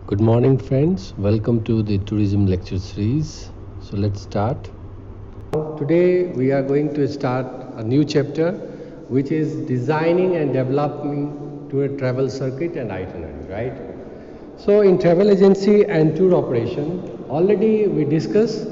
Good morning, friends. Welcome to the tourism lecture series. So let's start. Today we are going to start a new chapter, which is designing and developing to a travel circuit and itinerary, right? So in travel agency and tour operation, already we discussed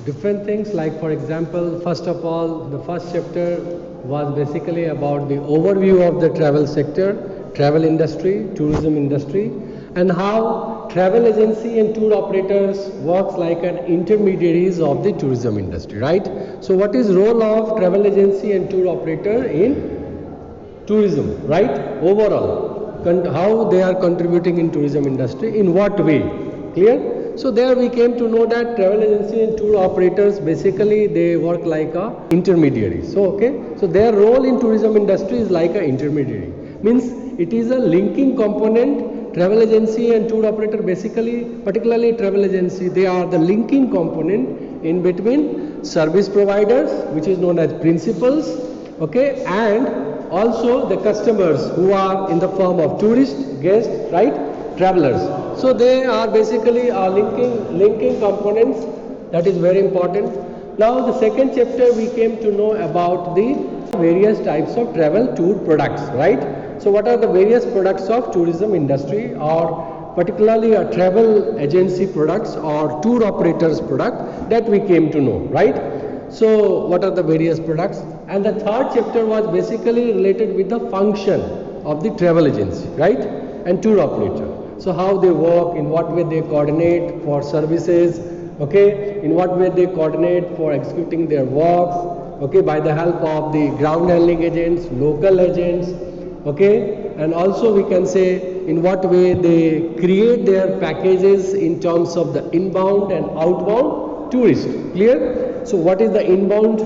different things, like for example, first of all, the first chapter was basically about the overview of the travel sector, travel industry, tourism industry, and how travel agency and tour operators works like an intermediaries of the tourism industry, right? So what is role of travel agency and tour operator in tourism, right? Overall, how they are contributing in tourism industry, in what way? Clear? So there we came to know that travel agency and tour operators basically they work like a intermediary. So their role in tourism industry is like a intermediary. Means it is a linking component. Travel agency and tour operator basically, particularly travel agency, they are the linking component in between service providers, which is known as principals, okay, and also the customers who are in the form of tourists, guests, right, travelers. So they are basically linking components. That is very important. Now the second chapter we came to know about the various types of travel tour products, right? So what are the various products of tourism industry, or particularly a travel agency products or tour operators product, that we came to know, right? So what are the various products? And the third chapter was basically related with the function of the travel agency, right, and tour operator. So how they work, in what way they coordinate for services, okay, in what way they coordinate for executing their works, okay, by the help of the ground handling agents, local agents, okay, and also we can say in what way they create their packages in terms of the inbound and outbound tourist. Clear? So what is the inbound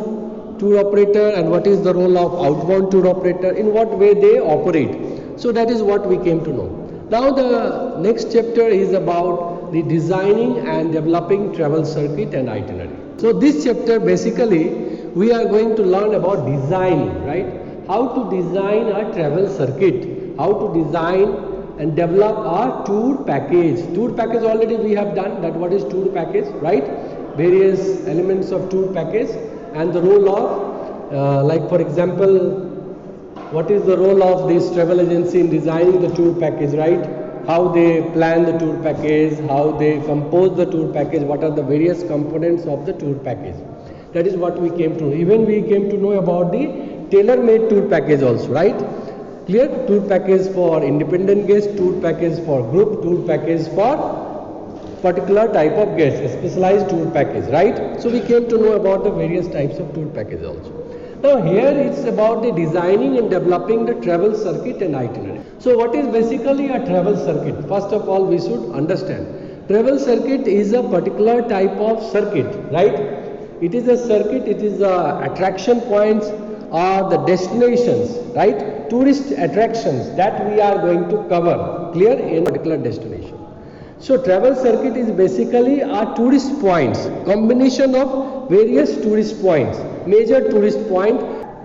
tour operator and what is the role of outbound tour operator, in what way they operate. So that is what we came to know. Now the next chapter is about the designing and developing travel circuit and itinerary. So this chapter basically we are going to learn about designing, right? How to design a travel circuit, how to design and develop a tour package. Tour package already we have done, that what is tour package, right? Various elements of tour package and the role of like for example, what is the role of this travel agency in designing the tour package, right? How they plan the tour package, how they compose the tour package, what are the various components of the tour package. That is what we came to know. Even we came to know about the tailor-made tour package also, right? Clear? Tour package for independent guests, tour package for group, tour package for particular type of guests, a specialized tour package, right? So we came to know about the various types of tour package also. Now here it's about the designing and developing the travel circuit and itinerary. So what is basically a travel circuit? First of all we should understand. Travel circuit is a particular type of circuit, right? It is a circuit, it is attraction points or the destinations, right? Tourist attractions that we are going to cover, clear, in a particular destination. So travel circuit is basically a tourist points, combination of various tourist points, major tourist point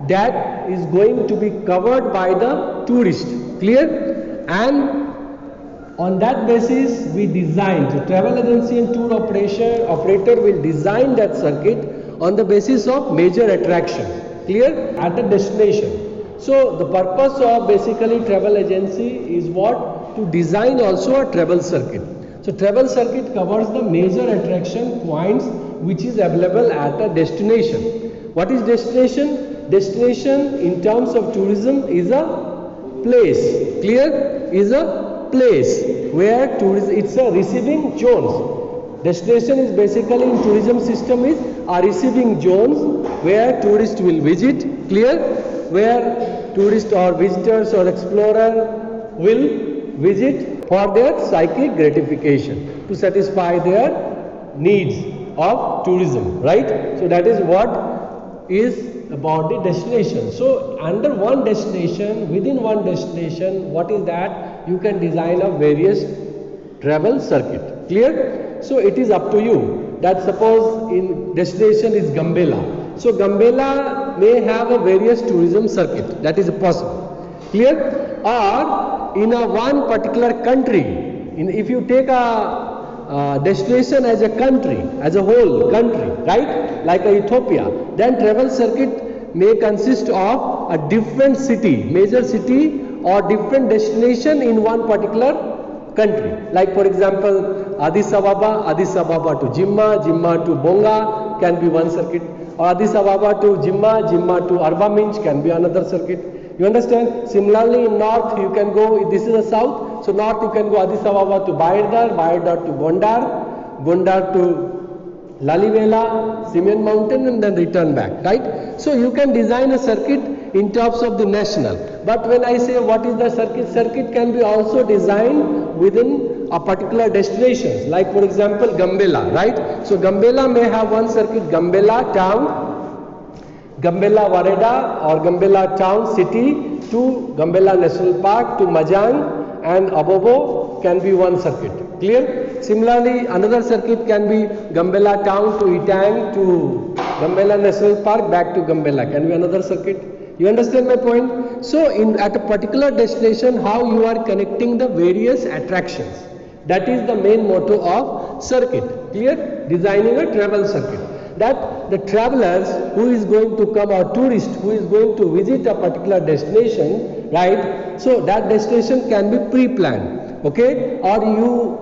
that is going to be covered by the tourist, clear? And on that basis we design, the travel agency and tour operator will design that circuit on the basis of major attractions, clear, at the destination. So the purpose of basically travel agency is what? To design also a travel circuit. So travel circuit covers the major attraction points which is available at a destination. What is destination? Destination in terms of tourism is a place, clear? Is a place where tourism, it's a receiving zones. Destination is basically in tourism system is a receiving zones where tourists will visit, clear? Where tourists or visitors or explorer will visit for their psychic gratification, to satisfy their needs of tourism, right? So that is what is about the destination. So under one destination, within one destination, what is that? You can design a various travel circuit, clear? So it is up to you that suppose in destination is Gambela. So Gambela may have a various tourism circuit, that is possible, clear? Or in a one particular country, if you take a destination as a country, as a whole country, right, like Ethiopia, then travel circuit may consist of a different city, major city or different destination in one particular country. Like for example, Addis Ababa to Jimma, Jimma to Bonga can be one circuit, or Addis Ababa to Jimma, Jimma to Arba Minch can be another circuit. You understand? Similarly, in north you can go, this is the south, so north you can go Addis Ababa to Bahirdar, Bahirdar to Gondar, Gondar to Lalibela, Simeon Mountain, and then return back, right? So you can design a circuit in terms of the national. But when I say what is the circuit, circuit can be also designed within a particular destinations. Like for example, Gambela, right? So Gambela may have one circuit, Gambela town, Gambela Wareda or Gambela town city to Gambela National Park to Majang and Abobo can be one circuit. Clear? Similarly, another circuit can be Gambela town to Itang to Gambela National Park back to Gambela can be another circuit. You understand my point? So at a particular destination, how you are connecting the various attractions. That is the main motto of circuit. Clear? Designing a travel circuit. That the travelers who is going to come, or tourist who is going to visit a particular destination, right? So that destination can be pre-planned, okay? Or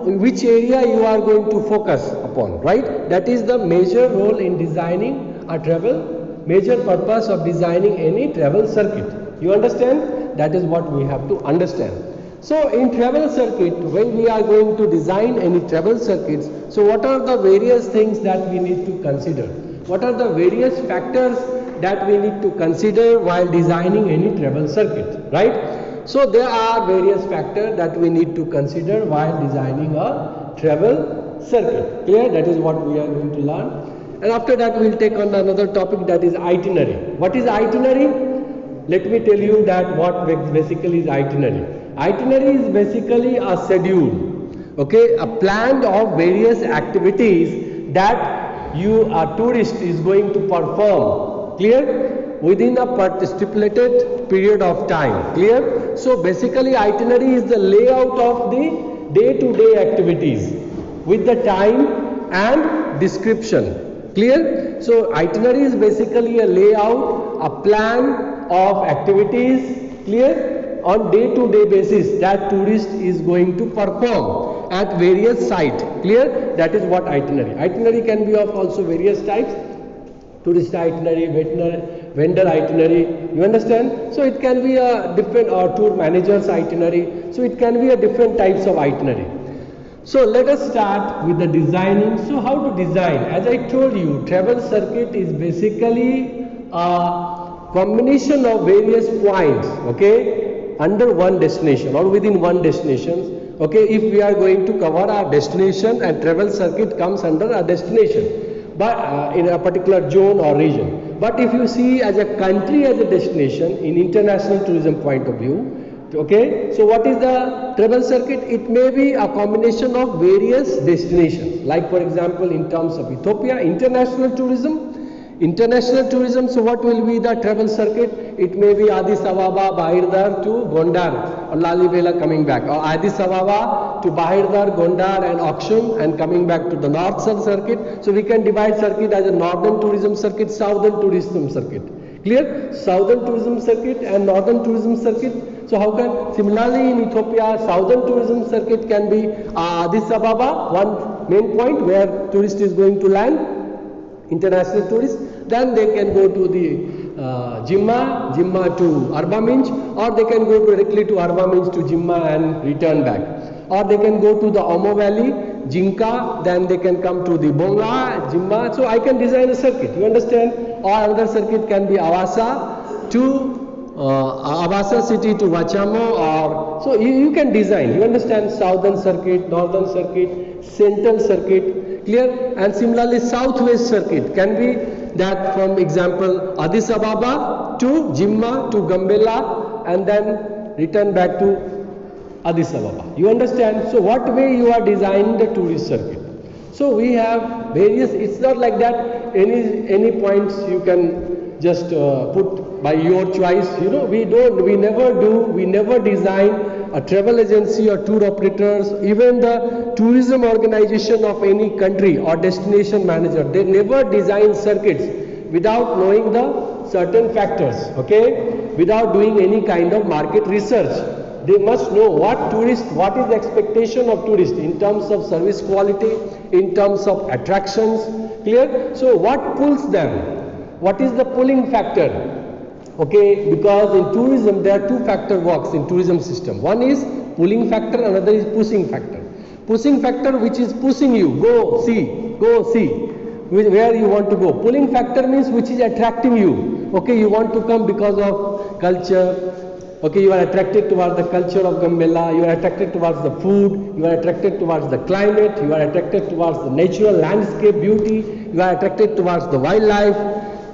which area you are going to focus upon, right? That is the major role in designing a travel, major purpose of designing any travel circuit. You understand? That is what we have to understand. So in travel circuit, when we are going to design any travel circuits, so what are the various things that we need to consider? What are the various factors that we need to consider while designing any travel circuit, right? So there are various factors that we need to consider while designing a travel circuit. Clear? That is what we are going to learn. And after that we will take on another topic, that is itinerary. What is itinerary? Let me tell you that what basically is itinerary. Itinerary is basically a schedule, okay, a plan of various activities that a tourist is going to perform, clear, within a stipulated period of time, clear. So basically itinerary is the layout of the day-to-day activities with the time and description, clear. So itinerary is basically a layout, a plan of activities, clear, on day-to-day basis that tourist is going to perform at various sites. Clear? That is what itinerary. Itinerary can be of also various types. Tourist itinerary, vendor itinerary. You understand? So it can be a different, or tour manager's itinerary. So it can be a different types of itinerary. So let us start with the designing. So how to design? As I told you, travel circuit is basically a combination of various points, okay, under one destination or within one destination. Okay, if we are going to cover our destination, and travel circuit comes under a destination, but in a particular zone or region. But if you see as a country as a destination in international tourism point of view, okay, so what is the travel circuit? It may be a combination of various destinations. Like for example, in terms of Ethiopia, international tourism, so what will be the travel circuit? It may be Addis Ababa, Bahirdar to Gondar or Lalibela coming back, or Addis Ababa to Bahirdar, Gondar and Aksum and coming back to the north circuit. So we can divide circuit as a northern tourism circuit, southern tourism circuit. Clear? Southern tourism circuit and northern tourism circuit. So how can, similarly in Ethiopia, southern tourism circuit can be Addis Ababa, one main point where tourist is going to land, international tourists. Then they can go to the Jimma to Arba Minch, or they can go directly to Arba Minch to Jimma and return back. Or they can go to the Omo Valley, Jinka, then they can come to the Bonga, Jimma. So I can design a circuit, you understand? Or another circuit can be Awasa to Awasa city to Wachamo, or so you can design, you understand? Southern circuit, northern circuit, central circuit, clear? And similarly southwest circuit can be that, from example, Addis Ababa to Jimma to Gambela and then return back to Addis Ababa. You understand? So what way you are designing the tourist circuit? So we have various, it's not like that any points you can just put by your choice. You know, we never design a travel agency or tour operators, even the tourism organization of any country or destination manager, they never design circuits without knowing the certain factors, okay, without doing any kind of market research. They must know what is the expectation of tourists in terms of service quality, in terms of attractions, clear? So what pulls them? What is the pulling factor? Okay, because in tourism there are two factor works in tourism system. One is pulling factor, another is pushing factor. Pushing factor, which is pushing you, go see where you want to go. Pulling factor means which is attracting you. Okay, you want to come because of culture. Okay, you are attracted towards the culture of Gambella, you are attracted towards the food, you are attracted towards the climate, you are attracted towards the natural landscape beauty, you are attracted towards the wildlife,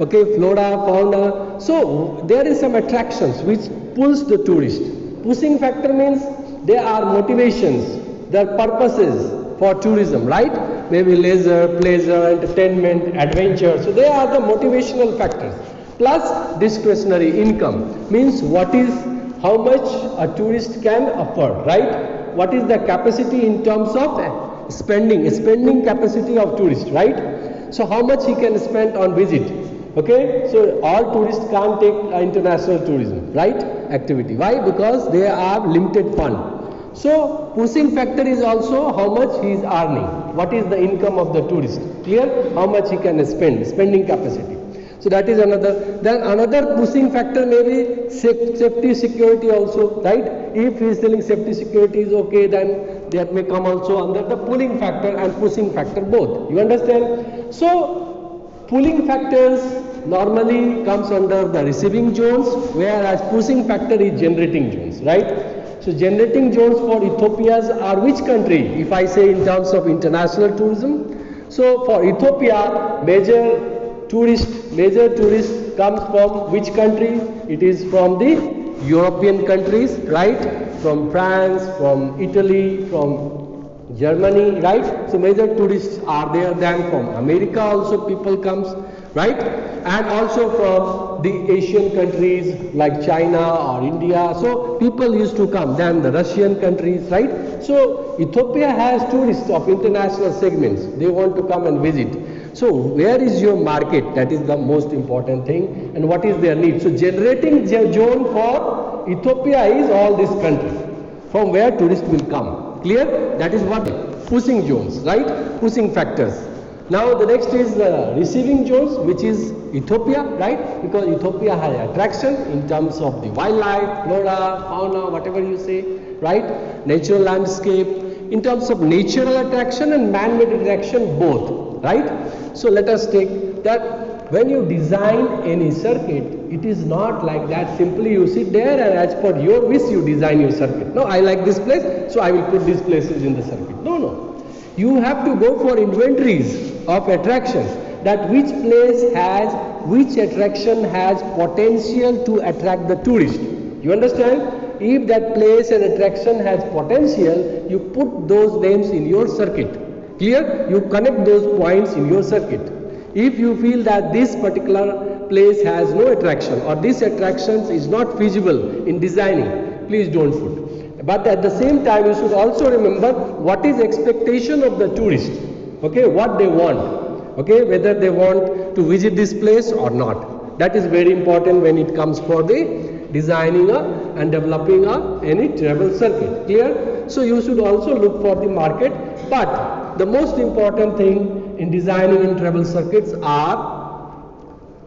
okay, flora, fauna. So there is some attractions which pulls the tourist. Pushing factor means there are motivations, there are purposes for tourism, right? Maybe leisure, pleasure, entertainment, adventure. So they are the motivational factors. Plus discretionary income means how much a tourist can afford, right? What is the capacity in terms of spending capacity of tourist, right? So how much he can spend on visit, okay? So all tourists can't take international tourism, right? Activity. Why? Because they have limited fund. So pushing factor is also how much he is earning. What is the income of the tourist? Clear? How much he can spend, spending capacity. So that is another. Then another pushing factor may be safety, security also, right? If he is telling safety, security is okay, then that may come also under the pulling factor and pushing factor both. You understand? So pulling factors normally comes under the receiving zones, whereas pushing factor is generating zones, right? So generating zones for Ethiopia's are which country? If I say in terms of international tourism, so for Ethiopia, major tourist comes from which country? It is from the European countries, right? From France, from Italy, from Germany, right? So major tourists are there. Then from America also people comes, right? And also from the Asian countries like China or India. So people used to come. Then the Russian countries, right? So Ethiopia has tourists of international segments. They want to come and visit. So where is your market? That is the most important thing. And what is their need? So generating zone for Ethiopia is all this country from where tourists will come. Clear? That is what pushing zones, right? Pushing factors. Now the next is the receiving zones, which is Ethiopia, right? Because Ethiopia has attraction in terms of the wildlife, flora, fauna, whatever you say, right? Natural landscape, in terms of natural attraction and man-made attraction both, right? So let us take that when you design any circuit, it is not like that simply you sit there and as per your wish you design your circuit. No, I like this place, so I will put these places in the circuit. No. You have to go for inventories of attractions, that which attraction has potential to attract the tourist. You understand? If that place and attraction has potential, you put those names in your circuit. Clear? You connect those points in your circuit. If you feel that this particular place has no attraction or this attraction is not feasible in designing, please don't put. But at the same time, you should also remember what is expectation of the tourist. Okay, what they want. Okay, whether they want to visit this place or not. That is very important when it comes for the designing and developing any travel circuit. Clear? So you should also look for the market. But the most important thing in designing and travel circuits are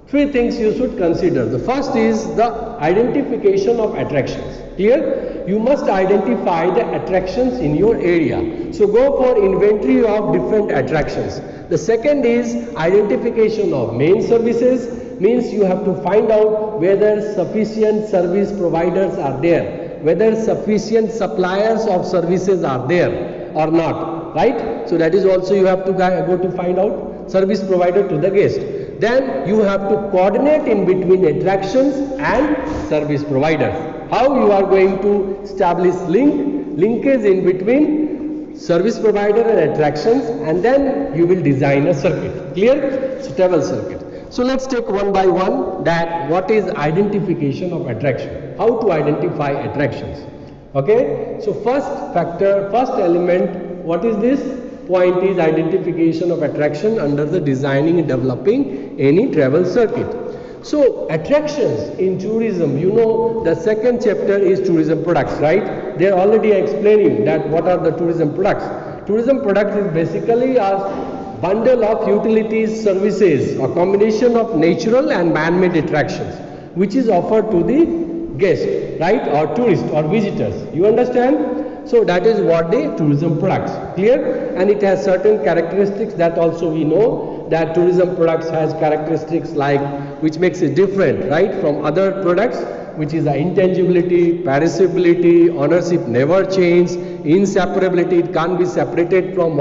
three things you should consider. The first is the identification of attractions. Clear? You must identify the attractions in your area. So go for inventory of different attractions. The second is identification of main services, means you have to find out whether sufficient service providers are there, whether sufficient suppliers of services are there or not, right? So that is also you have to go to find out service provider to the guest. Then you have to coordinate in between attractions and service providers. How you are going to establish linkage in between service provider and attractions, and then you will design a circuit. Clear? So travel circuit. So let's take one by one that what is identification of attraction. How to identify attractions. Okay, so first factor, first element, what is this? Point is identification of attraction under the designing and developing any travel circuit. So attractions in tourism, you know, the second chapter is tourism products, right? They are already explaining that what are the tourism products. Tourism products is basically a bundle of utilities, services, a combination of natural and man-made attractions, which is offered to the guest, right, or tourist or visitors. You understand? So that is what the tourism products. Clear? And it has certain characteristics that also we know that tourism products has characteristics like which makes it different, right, from other products, which is the intangibility, perishability, ownership never change, inseparability, it can't be separated from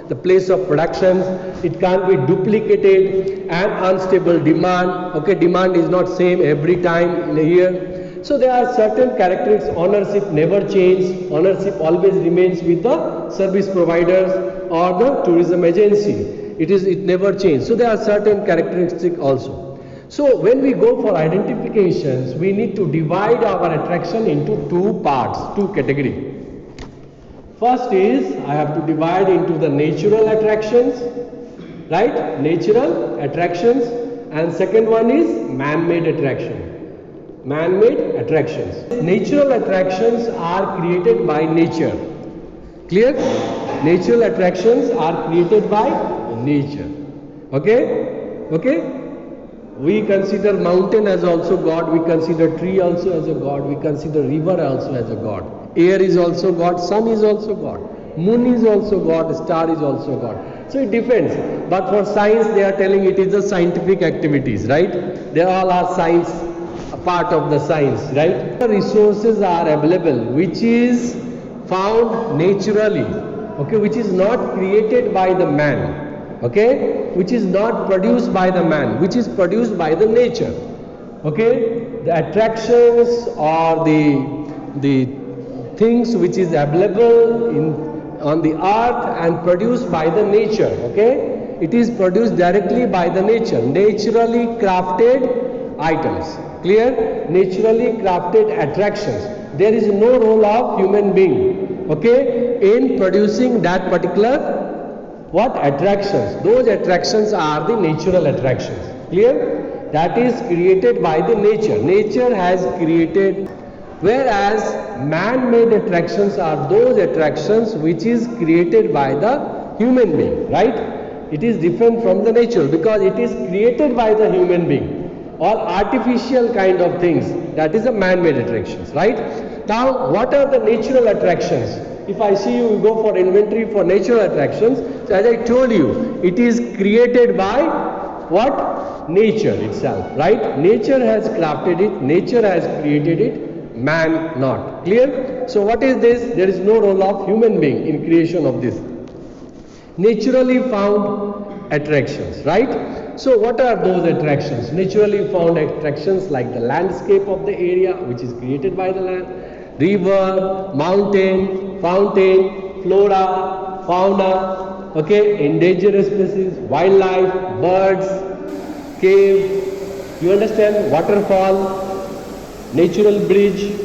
the place of production, it can't be duplicated, and unstable demand. Okay, demand is not same every time in a year. So there are certain characteristics. Ownership never change, ownership always remains with the service providers or the tourism agency. It never changes. So there are certain characteristics also. So when we go for identifications, we need to divide our attraction into two parts, two categories. First is, I have to divide into the natural attractions, right? Natural attractions, and second one is man-made attraction. Man-made attractions. Natural attractions are created by nature. Clear? Natural attractions are created by nature. Okay? Okay? We consider mountain as also God, we consider tree also as a God, we consider river also as a God. Air is also God, sun is also God, moon is also God, star is also God. So it depends. But for science they are telling it is the scientific activities, right? They all are science, a part of the science, right? The resources are available which is found naturally, okay, which is not created by the man, okay, which is not produced by the man, which is produced by the nature, okay. The attractions or the things which is available on the earth and produced by the nature, okay, it is produced directly by the nature, naturally crafted items. Clear? Naturally crafted attractions. There is no role of human being, okay, in producing that particular what attractions. Those attractions are the natural attractions. Clear? That is created by the nature. Nature has created. Whereas man-made attractions are those attractions which is created by the human being, right? It is different from the nature because it is created by the human being. Or artificial kind of things, that is a man-made attractions, right? Now what are the natural attractions? If I see you go for inventory for natural attractions, so as I told you, it is created by what? Nature itself, right? Nature has crafted it, nature has created it, man not. Clear? So what is this? There is no role of human being in creation of this. Naturally found attractions, right? So what are those attractions? Naturally found attractions like the landscape of the area which is created by the land, river, mountain, fountain, flora, fauna, okay, endangered species, wildlife, birds, cave, you understand, waterfall, natural bridge,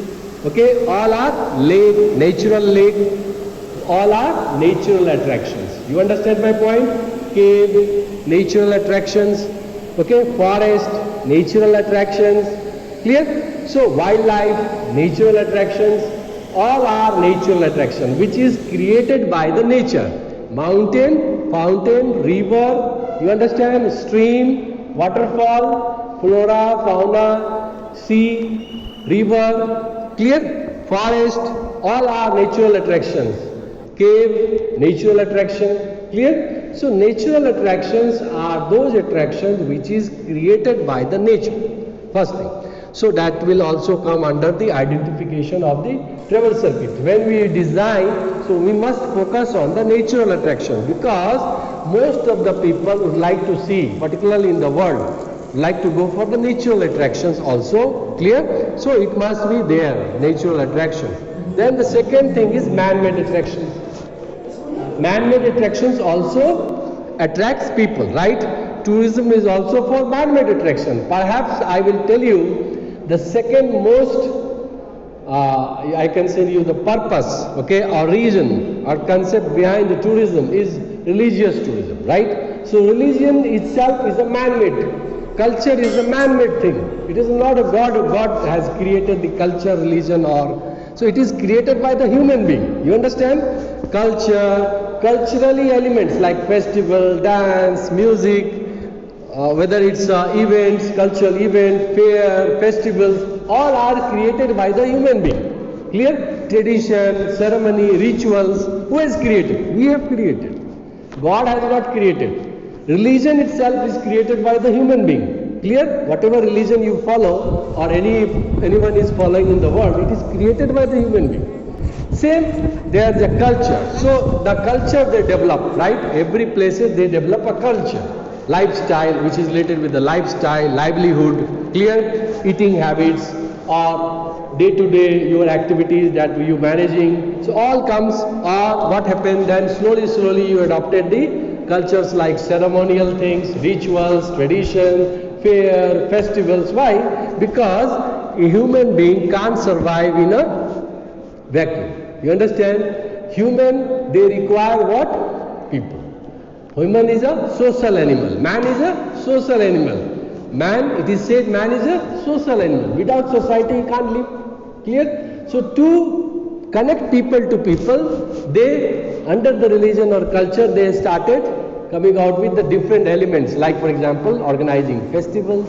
okay, all are lake, natural lake, all are natural attractions. You understand my point? Cave, natural attractions, okay, forest, natural attractions. Clear? So wildlife, natural attractions, all are natural attractions which is created by the nature. Mountain, fountain, river, you understand, stream, waterfall, flora, fauna, sea, river, clear? Forest, all are natural attractions. Cave, natural attraction, clear? So natural attractions are those attractions which is created by the nature, first thing. So that will also come under the identification of the travel circuit. When we design, so we must focus on the natural attraction because most of the people would like to see, particularly in the world, like to go for the natural attractions also, clear? So it must be there, natural attractions. Then the second thing is man-made attractions. Man-made attractions also attracts people, right? Tourism is also for man-made attraction. Perhaps I will tell you the second most I can say you the purpose, okay, or reason or concept behind the tourism is religious tourism, right? So religion itself is a man-made. Culture is a man-made thing. It is not a God. God has created the culture, religion, so it is created by the human being. You understand? Culture, culturally elements like festival, dance, music, whether it's events, cultural event, fair, festivals, all are created by the human being. Clear? Tradition, ceremony, rituals, who has created? We have created. God has not created. Religion itself is created by the human being. Clear? Whatever religion you follow or anyone is following in the world, it is created by the human being. Same, there is a culture. So the culture they develop, right? Every place they develop a culture. Lifestyle, which is related with the lifestyle, livelihood, clear, eating habits, or day-to-day your activities that you managing. So all comes, or what happened then slowly you adopted the cultures like ceremonial things, rituals, tradition, fair, festivals. Why? Because a human being can't survive in a vacuum. You understand? Human, they require what? People. Human is a social animal. Man is a social animal. Man, it is said man is a social animal. Without society he can't live. Clear? So to connect people to people, they, under the religion or culture, they started coming out with the different elements, like for example, organizing festivals,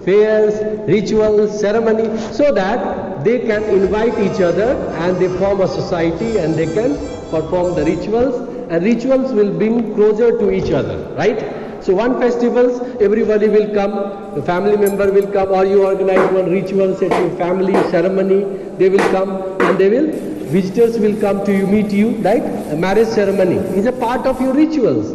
fairs, rituals, ceremony, so that they can invite each other and they form a society and they can perform the rituals, and rituals will bring closer to each other, right? So one festivals, everybody will come, the family member will come, or you organize one ritual, set your family ceremony, they will come and visitors will come to you, meet you, right? A marriage ceremony is a part of your rituals,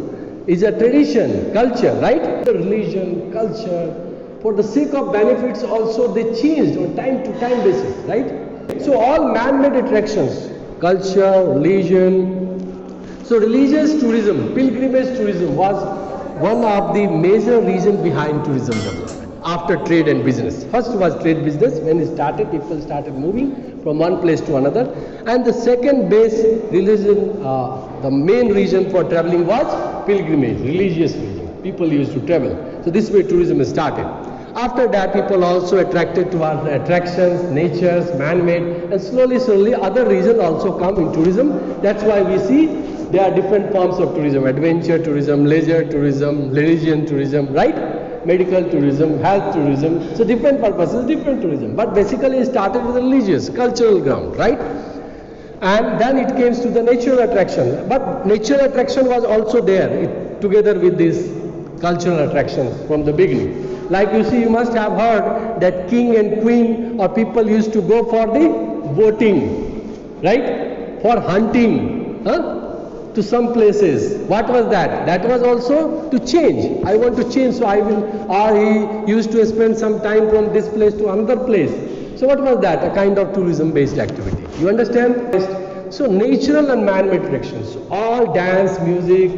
is a tradition, culture, right? Religion, culture, for the sake of benefits also they changed on time to time basis, right? So all man-made attractions, culture, religion. So religious tourism, pilgrimage tourism was one of the major reasons behind tourism development after trade and business. First was trade business. When it started, people started moving from one place to another. And the second base religion, the main reason for traveling was pilgrimage, religious reason. People used to travel. So this way tourism started. After that, people also attracted to our attractions, natures, man-made, and slowly other reasons also come in tourism. That's why we see there are different forms of tourism: adventure tourism, leisure tourism, religion tourism, right? Medical tourism, health tourism. So different purposes, different tourism. But basically it started with religious, cultural ground, right? And then it came to the natural attraction. But natural attraction was also there together with these cultural attractions from the beginning. Like you see, you must have heard that king and queen or people used to go for the boating, right? For hunting, to some places. What was that? That was also to change. I want to change, so I will, or he used to spend some time from this place to another place. So what was that? A kind of tourism based activity. You understand? So natural and man-made attractions, all dance, music,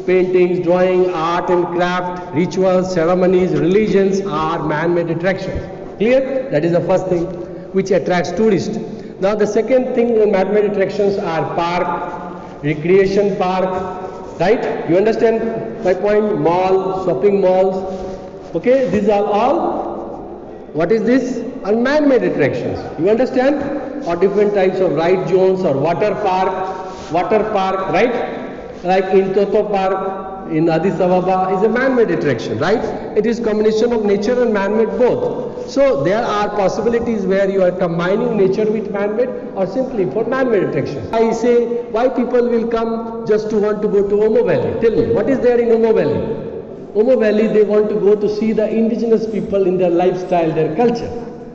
paintings, drawing, art and craft, rituals, ceremonies, religions are man-made attractions. Clear? That is the first thing which attracts tourists. Now the second thing in man-made attractions are park, recreation park, right? You understand my point? Mall, shopping malls. Okay, these are all, what is this? Are man-made attractions. You understand? Or different types of ride zones or water park, right? Like in Toto Park, in Addis Ababa, is a man-made attraction, right? It is combination of nature and man-made both. So there are possibilities where you are combining nature with man-made or simply for man-made attractions. I say, why people will come just to want to go to Omo Valley? Tell me, what is there in Omo Valley? Omo Valley, they want to go to see the indigenous people in their lifestyle, their culture,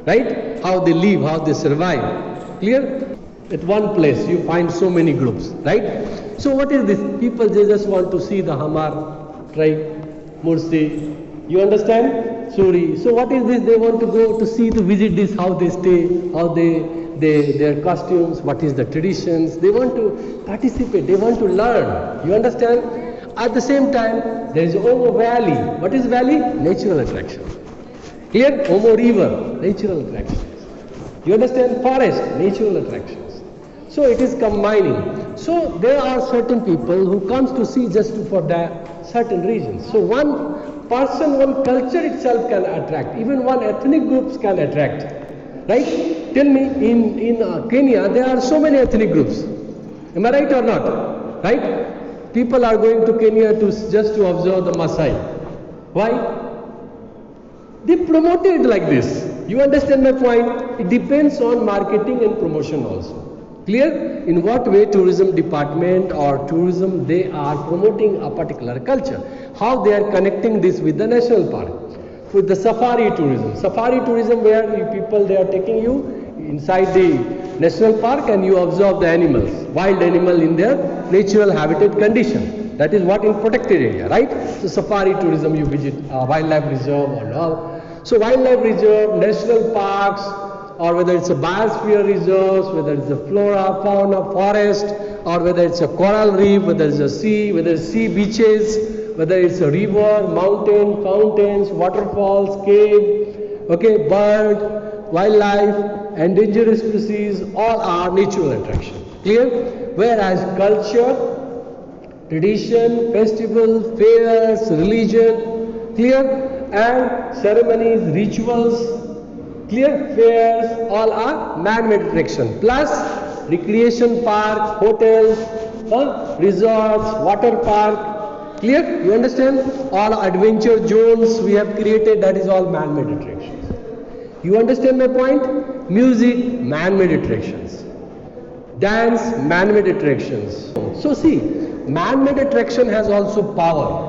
right? How they live, how they survive. Clear? At one place you find so many groups, right? So what is this? People, they just want to see the Hamar tribe, Mursi. You understand? Suri. So what is this? They want to go to see, to visit this, how they stay, how their costumes, what is the traditions. They want to participate, they want to learn. You understand? At the same time, there is Omo Valley. What is valley? Natural attraction. Here, Omo River, natural attraction. You understand? Forest, natural attractions. So it is combining. So there are certain people who comes to see just for that certain regions. So one person, one culture itself can attract. Even one ethnic groups can attract. Right? Tell me, in Kenya, there are so many ethnic groups. Am I right or not? Right? People are going to Kenya just to observe the Maasai. Why? They promote it like this. You understand my point? It depends on marketing and promotion also. Clear? In what way tourism department or tourism they are promoting a particular culture. How they are connecting this with the national park. With the safari tourism. Safari tourism where people they are taking you inside the national park and you observe the animals. Wild animal in their natural habitat condition. That is what in protected area, right? So safari tourism you visit wildlife reserve or all. So wildlife reserve, national parks, or whether it's a biosphere reserves, whether it's a flora, fauna, forest, or whether it's a coral reef, whether it's a sea, whether it's sea beaches, whether it's a river, mountain, fountains, waterfalls, cave, okay, bird, wildlife, endangered species, all are natural attractions. Clear? Whereas culture, tradition, festival, fairs, religion, clear? And ceremonies, rituals, clear, fairs, all are man-made attraction. Plus recreation park, hotels, resorts, water park, clear? You understand? All adventure zones we have created, that is all man-made attractions. You understand my point? Music, man-made attractions. Dance, man-made attractions. So see, man-made attraction has also power.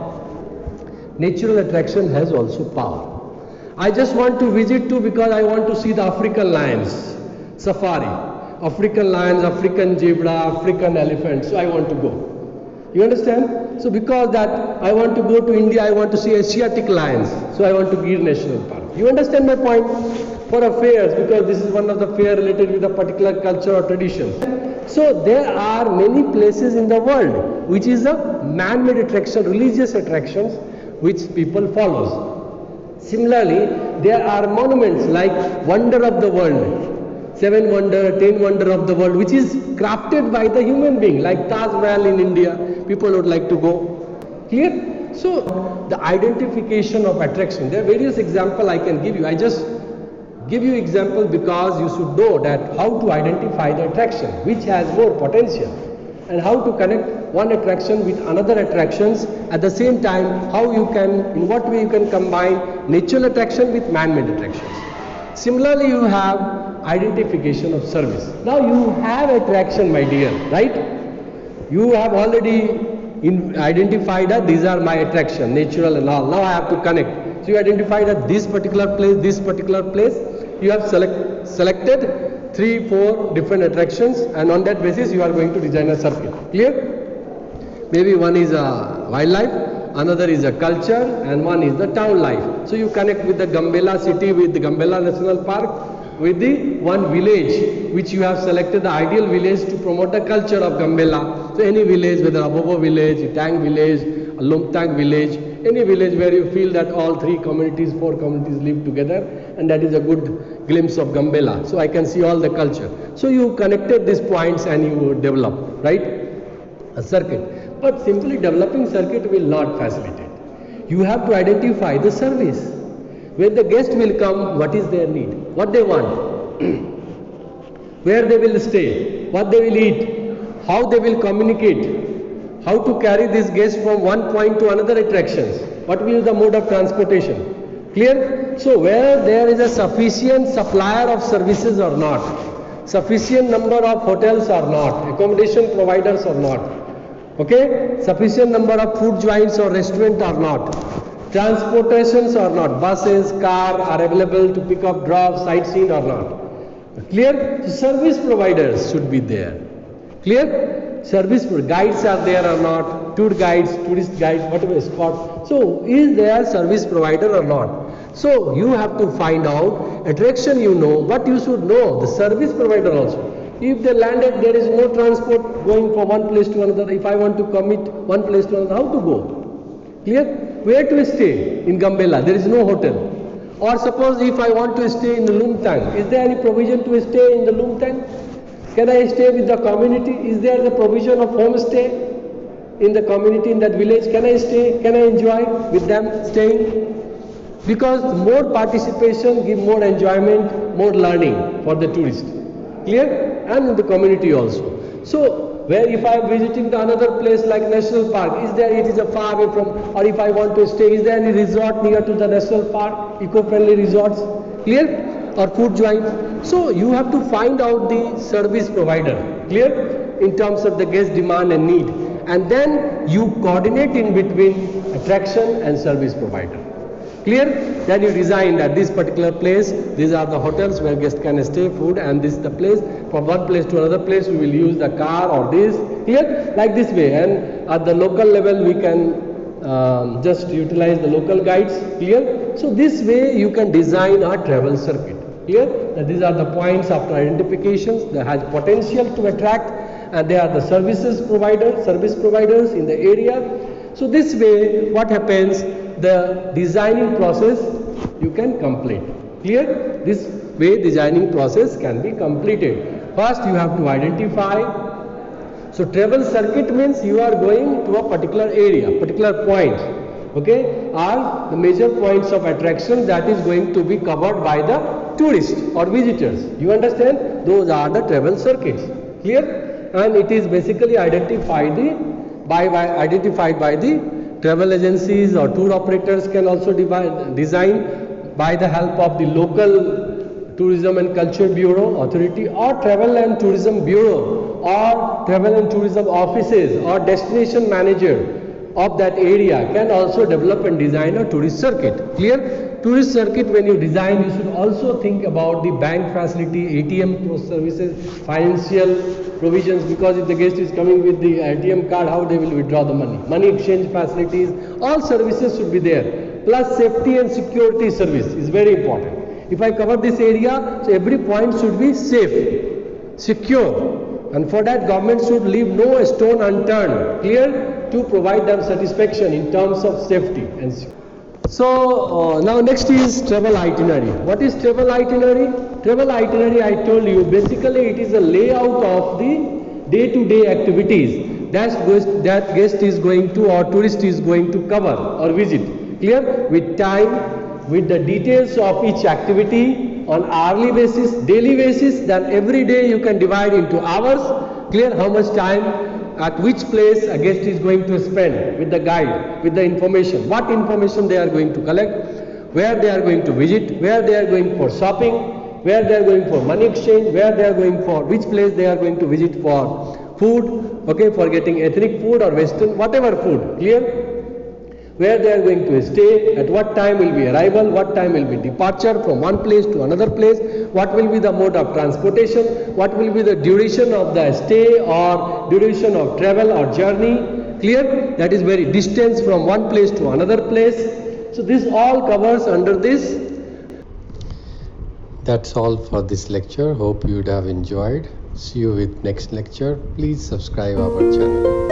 Natural attraction has also power. I just want to visit too because I want to see the African lions, safari, African lions, African zebra, African elephant, so I want to go. You understand? So because that I want to go to India, I want to see Asiatic lions, so I want to Gir National Park. You understand my point? For affairs, because this is one of the fair related with a particular culture or tradition. So there are many places in the world which is a man-made attraction, religious attractions, which people follows. Similarly, there are monuments like Wonder of the World, 7 Wonder, 10 Wonder of the World, which is crafted by the human being, like Taj Mahal in India, people would like to go. Clear? So, the identification of attraction, there are various examples I can give you. I just give you example because you should know that how to identify the attraction, which has more potential, and how to connect one attraction with another attractions. At the same time, how you can, in what way you can combine natural attraction with man-made attractions. Similarly, you have identification of service. Now you have attraction, my dear, right? You have already identified that these are my attraction, natural and all. Now I have to connect. So you identified that this particular place, you have selected 3-4 different attractions, and on that basis you are going to design a circuit. Clear? Maybe one is a wildlife, another is a culture, and one is the town life. So you connect with the Gambela city, with the Gambela National Park, with the one village which you have selected the ideal village to promote the culture of Gambela. So any village, whether Abobo village, Tang village, Lumtang village, any village where you feel that all 3 communities, 4 communities live together, and that is a good glimpse of Gambela. So I can see all the culture. So you connected these points and you develop, right, a circuit. But simply developing circuit will not facilitate. You have to identify the service. When the guest will come, what is their need, what they want, where they will stay, what they will eat, how they will communicate, how to carry this guest from one point to another attractions, what will be the mode of transportation. Clear? So where there is a sufficient supplier of services or not, sufficient number of hotels or not, accommodation providers or not, okay, sufficient number of food joints or restaurant or not, transportations or not, buses, car are available to pick up, drop, sightseeing or not. Clear? So service providers should be there. Clear? Service guides are there or not, tour guides, tourist guides, whatever is called. So is there service provider or not? So you have to find out attraction, you know, but you should know the service provider also. If they landed, there is no transport going from one place to another. If I want to commit one place to another, how to go? Clear? Where to stay in Gambela? There is no hotel. Or suppose if I want to stay in the Lumtang, is there any provision to stay in the Lumtang? Can I stay with the community? Is there the provision of homestay in the community, in that village? Can I stay? Can I enjoy with them staying? Because more participation give more enjoyment, more learning for the tourist. Clear? And in the community also. So, where if I am visiting the another place like national park, is there, it is a far away from, or if I want to stay, is there any resort near to the national park, eco-friendly resorts? Clear? Or food joint. So you have to find out the service provider. Clear? In terms of the guest demand and need. And then you coordinate in between attraction and service provider. Clear? Then you design that this particular place, these are the hotels where guests can stay, food, and this is the place. From one place to another place, we will use the car or this. Clear? Like this way. And at the local level, we can just utilize the local guides. Clear? So this way, you can design a travel circuit. Clear? That these are the points after identifications that has potential to attract, and they are the service providers in the area. So this way, what happens? The designing process you can complete. Clear? This way designing process can be completed. First you have to identify. So travel circuit means you are going to a particular area, particular point. Okay? Are the major points of attraction that is going to be covered by the tourists or visitors. You understand? Those are the travel circuits. Clear? And it is basically identified by the travel agencies or tour operators can also design by the help of the local tourism and culture bureau authority or travel and tourism bureau or travel and tourism offices or destination manager of that area can also develop and design a tourist circuit. Clear? Tourist circuit, when you design, you should also think about the bank facility, ATM services, financial provisions, because if the guest is coming with the ATM card, how they will withdraw the money. Money exchange facilities, all services should be there. Plus safety and security service is very important. If I cover this area, so every point should be safe, secure, and for that government should leave no stone unturned. Clear? To provide them satisfaction in terms of safety and security. So now next is travel itinerary. What is travel itinerary? Travel itinerary, I told you, basically it is a layout of the day-to-day activities that guest is going to or tourist is going to cover or visit. Clear? With time, with the details of each activity on hourly basis, daily basis, then every day you can divide into hours. Clear? How much time? At which place a guest is going to spend with the guide, with the information, what information they are going to collect, where they are going to visit, where they are going for shopping, where they are going for money exchange, where they are going for, which place they are going to visit for food, okay, for getting ethnic food or western, whatever food, clear? Where they are going to stay, at what time will be arrival, what time will be departure from one place to another place, what will be the mode of transportation, what will be the duration of the stay or duration of travel or journey. Clear? That is very distance from one place to another place. So this all covers under this. That's all for this lecture. Hope you would have enjoyed. See you with next lecture. Please subscribe our channel.